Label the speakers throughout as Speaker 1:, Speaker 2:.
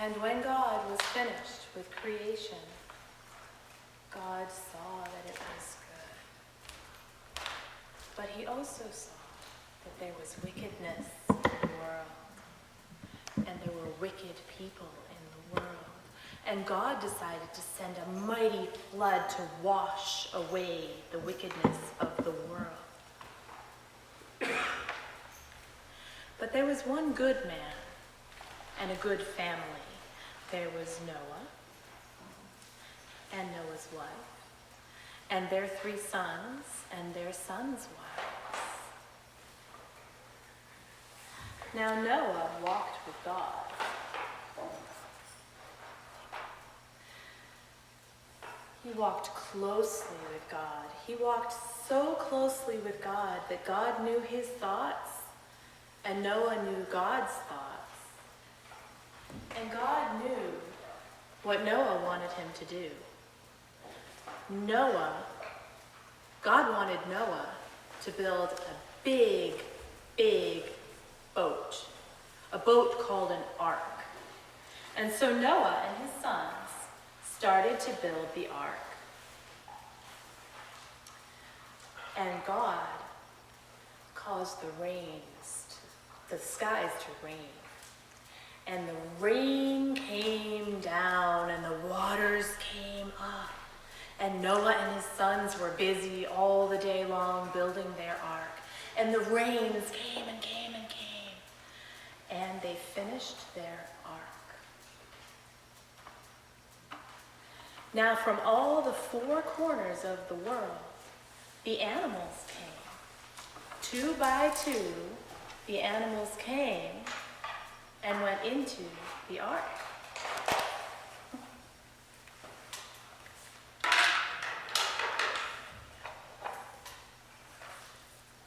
Speaker 1: And when God was finished with creation, God saw that it was good. But he also saw that there was wickedness in the world, and there were wicked people in the world. And God decided to send a mighty flood to wash away the wickedness of the world. But there was one good man and a good family. There was Noah and Noah's wife, and their 3 sons and their sons' wives. Now Noah walked with God. He walked closely with God. He walked so closely with God that God knew his thoughts, and Noah knew God's thoughts. And God knew what Noah wanted him to do. God wanted Noah to build a big, big boat. A boat called an ark. And so Noah and his sons started to build the ark. And God caused the skies to rain. And the rain came down and the waters came up. And Noah and his sons were busy all the day long building their ark. And the rains came and came and came. And they finished their ark. Now from all the 4 corners of the world, the animals came. 2 by 2, the animals came and went into the ark.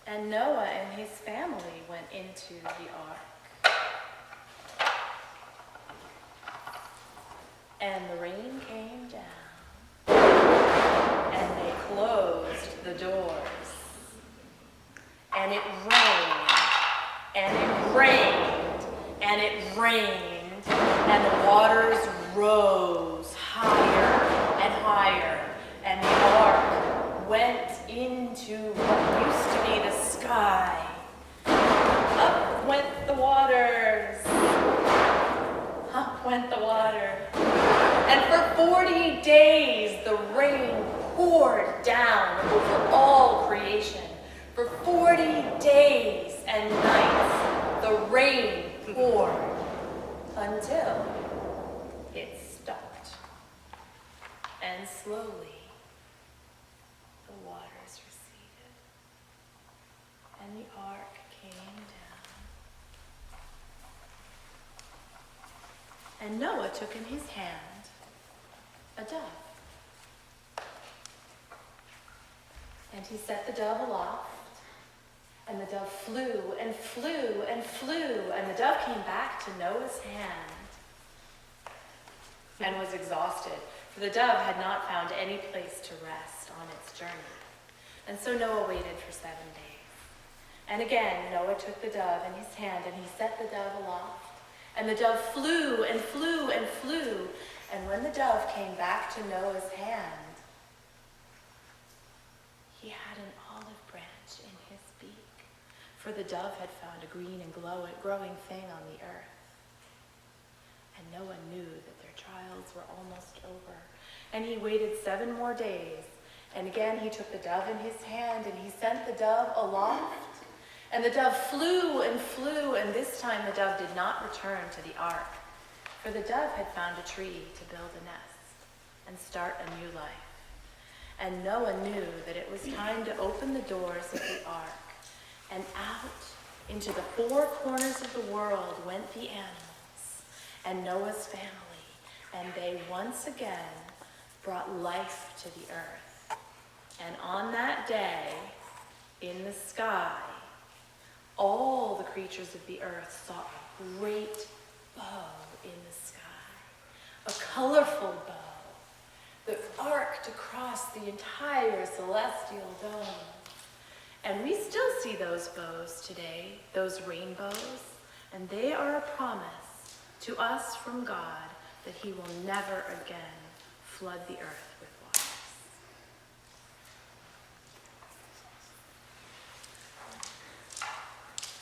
Speaker 1: And Noah and his family went into the ark. And the rain came down, and they closed the doors. And it rained, and it rained, and it rained, and the waters rose higher and higher, and the ark went into what used to be the sky. Up went the waters. Up went the water. And for 40 days, the rain poured down over all creation. For 40 days and nights, the rain poured until it stopped. And slowly, the waters receded. And the ark came down. And Noah took in his hand a dove. And he set the dove aloft, and the dove flew and flew and flew, and the dove came back to Noah's hand and was exhausted, for the dove had not found any place to rest on its journey. And so Noah waited for 7 days. And again, Noah took the dove in his hand, and he set the dove aloft, and the dove flew and flew and flew. And when the dove came back to Noah's hand, he had an olive branch in his beak, for the dove had found a green and growing thing on the earth. And Noah knew that their trials were almost over. And he waited 7 more days. And again he took the dove in his hand, and he sent the dove aloft. And the dove flew and flew, and this time the dove did not return to the ark, for the dove had found a tree to build a nest and start a new life. And Noah knew that it was time to open the doors of the ark, and out into the 4 corners of the world went the animals and Noah's family, and they once again brought life to the earth. And on that day, in the sky, all the creatures of the earth saw a great bow in the sky, a colorful bow that arced across the entire celestial dome. And we still see those bows today, those rainbows, and they are a promise to us from God that he will never again flood the earth with